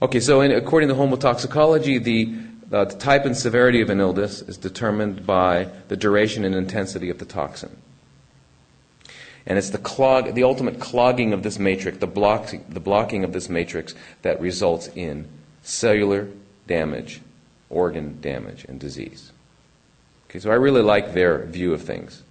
Okay, so according to homotoxicology, the type and severity of an illness is determined by the duration and intensity of the toxin. And it's the ultimate clogging of this matrix, the blocking of this matrix that results in cellular damage, organ damage, and disease. Okay, so I really like their view of things.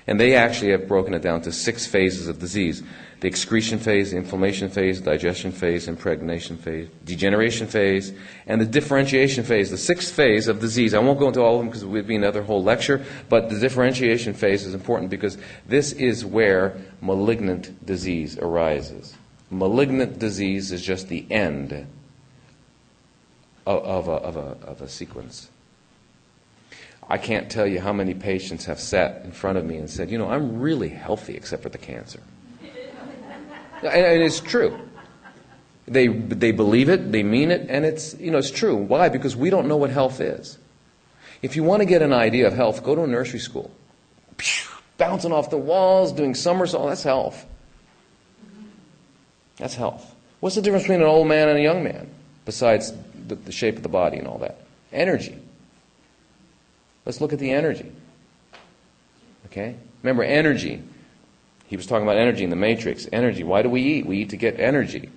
And they actually have broken it down to 6 phases of disease. The excretion phase, the inflammation phase, digestion phase, impregnation phase, degeneration phase, and the differentiation phase, the 6th phase of disease. I won't go into all of them because it would be another whole lecture, but the differentiation phase is important because this is where malignant disease arises. Malignant disease is just the end of a sequence. I can't tell you how many patients have sat in front of me and said, you know, I'm really healthy except for the cancer. And it's true. They believe it, they mean it, and it's true. Why? Because we don't know what health is. If you want to get an idea of health, go to a nursery school. Bouncing off the walls, doing somersaults, that's health. That's health. What's the difference between an old man and a young man, besides the shape of the body and all that? Energy. Let's look at the energy. Okay? Remember, energy. He was talking about energy in the matrix. Energy. Why do we eat? We eat to get energy.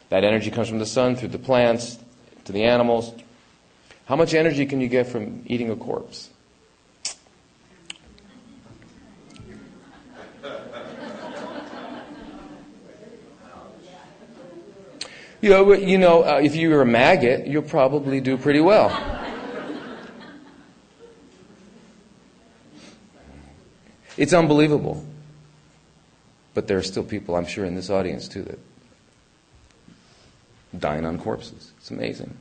That energy comes from the sun, through the plants, to the animals. How much energy can you get from eating a corpse? If you're a maggot, you'll probably do pretty well. It's unbelievable. But there are still people, I'm sure, in this audience, too, that dine on corpses. It's amazing.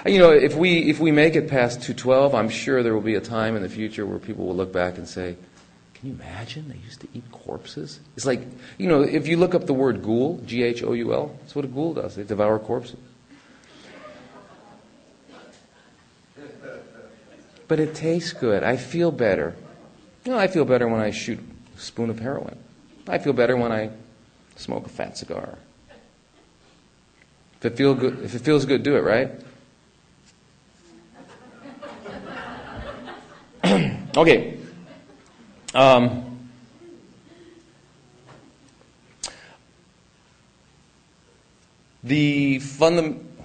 If we make it past 212, I'm sure there will be a time in the future where people will look back and say, can you imagine they used to eat corpses? It's like, if you look up the word ghoul, Ghoul, that's what a ghoul does. They devour corpses. But it tastes good. I feel better. I feel better when I shoot a spoon of heroin. I feel better when I smoke a fat cigar. If it feels good, do it, right? Okay.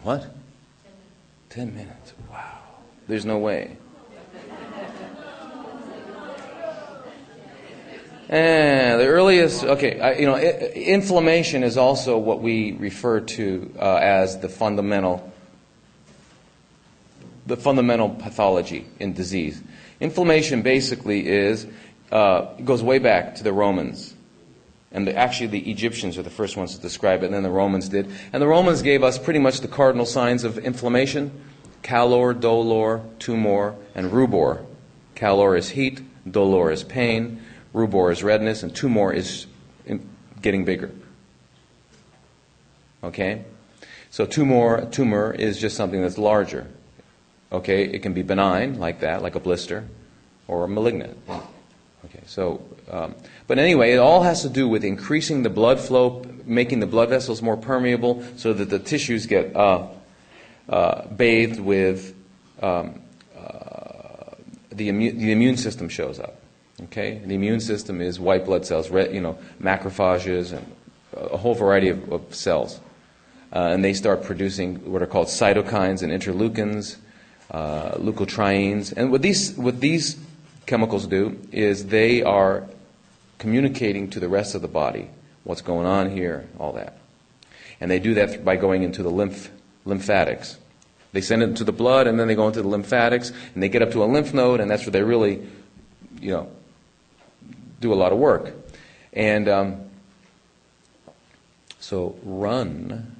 What? 10 minutes. Wow. There's no way. The earliest, inflammation is also what we refer to as the fundamental pathology in disease. Inflammation basically goes way back to the Romans. And actually the Egyptians are the first ones to describe it, and then the Romans did. And the Romans gave us pretty much the cardinal signs of inflammation: calor, dolor, tumor, and rubor. Calor is heat, dolor is pain, rubor is redness, and tumor is getting bigger. Okay? So tumor is just something that's larger. Okay? It can be benign, like that, like a blister, or malignant. Okay, so, but anyway, it all has to do with increasing the blood flow, making the blood vessels more permeable so that the tissues get bathed with, the immune system shows up. Okay, the immune system is white blood cells, macrophages, and a whole variety of cells, and they start producing what are called cytokines and interleukins, leukotrienes, and what these chemicals do is they are communicating to the rest of the body what's going on here, all that, and they do that by going into the lymphatics. They send it to the blood, and then they go into the lymphatics, and they get up to a lymph node, and that's where they really, do a lot of work. And so run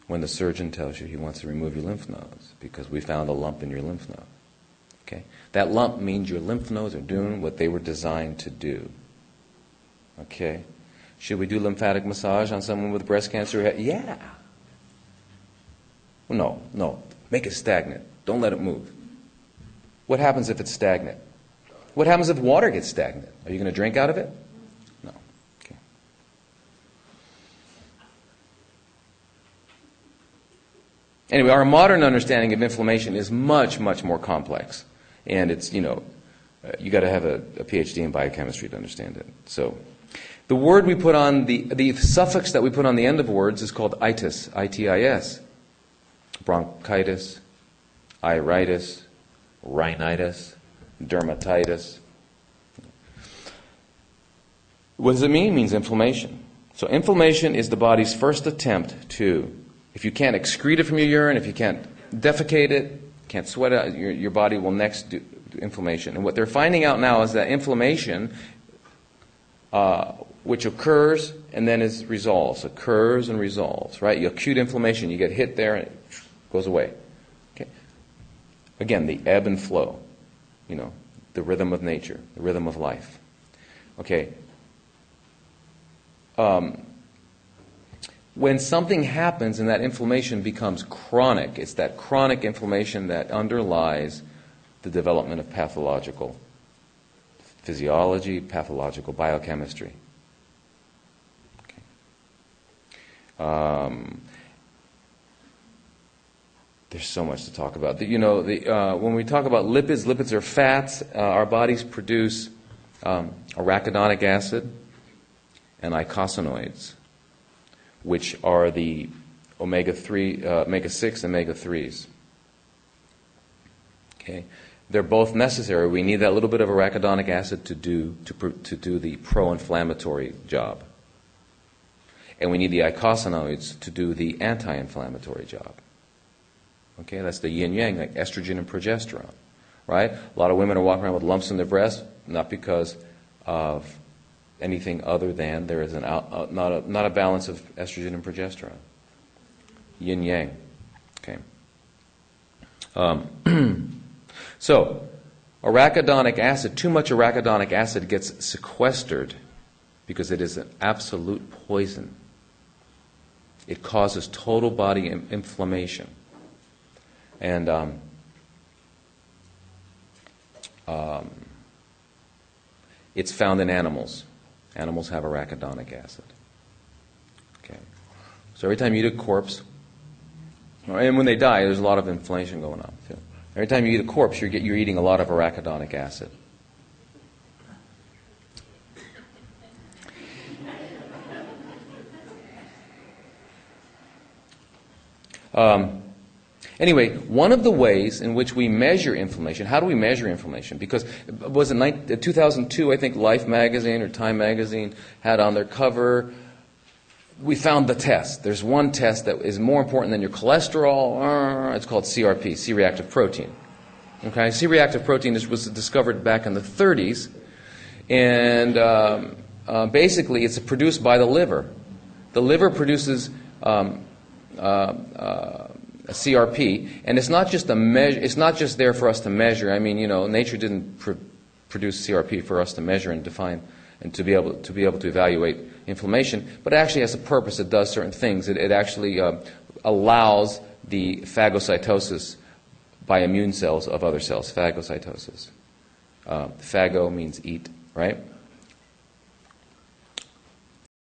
when the surgeon tells you he wants to remove your lymph nodes because we found a lump in your lymph node. Okay? That lump means your lymph nodes are doing what they were designed to do. Okay? Should we do lymphatic massage on someone with breast cancer? Yeah. No. Make it stagnant. Don't let it move. What happens if it's stagnant? What happens if water gets stagnant? Are you going to drink out of it? No. Okay. Anyway, our modern understanding of inflammation is much, much more complex. And it's, you got to have a PhD in biochemistry to understand it. So the word we put on, the suffix that we put on the end of words is called itis, I-T-I-S. Bronchitis, iritis, rhinitis, dermatitis. What does it mean? It means inflammation. So inflammation is the body's first attempt to, if you can't excrete it from your urine, if you can't defecate it, can't sweat it, your body will next do inflammation. And what they're finding out now is that inflammation, which occurs and then is resolves, occurs and resolves, right? Acute inflammation, you get hit there and it goes away. Okay. Again, the ebb and flow, the rhythm of nature, the rhythm of life. Okay. When something happens and that inflammation becomes chronic, it's that chronic inflammation that underlies the development of pathological physiology, pathological biochemistry. Okay. There's so much to talk about. When we talk about lipids, lipids are fats. Our bodies produce arachidonic acid and eicosanoids, which are the omega-6 and omega-3s. Okay, they're both necessary. We need that little bit of arachidonic acid to do the pro-inflammatory job, and we need the eicosanoids to do the anti-inflammatory job. Okay, that's the yin-yang, like estrogen and progesterone, right? A lot of women are walking around with lumps in their breasts, not because of anything other than there is not a balance of estrogen and progesterone. Yin-yang. Okay. So, arachidonic acid, too much arachidonic acid gets sequestered because it is an absolute poison. It causes total body inflammation. And it's found in animals. Animals have arachidonic acid. Okay. So every time you eat a corpse, and when they die, there's a lot of inflammation going on too. Every time you eat a corpse, you're eating a lot of arachidonic acid. Anyway, one of the ways in which we measure inflammation, how do we measure inflammation? Because was it 2002, I think, Life magazine or Time magazine had on their cover, we found the test. There's one test that is more important than your cholesterol. It's called CRP, C-reactive protein. Okay, C-reactive protein was discovered back in the 30s, and basically it's produced by the liver. The liver produces a CRP, and it's not just a measure. It's not just there for us to measure. I mean, nature didn't produce CRP for us to measure and define and to be able to evaluate inflammation, but it actually has a purpose. It does certain things. It actually allows the phagocytosis by immune cells of other cells. Phagocytosis. Phago means eat, right?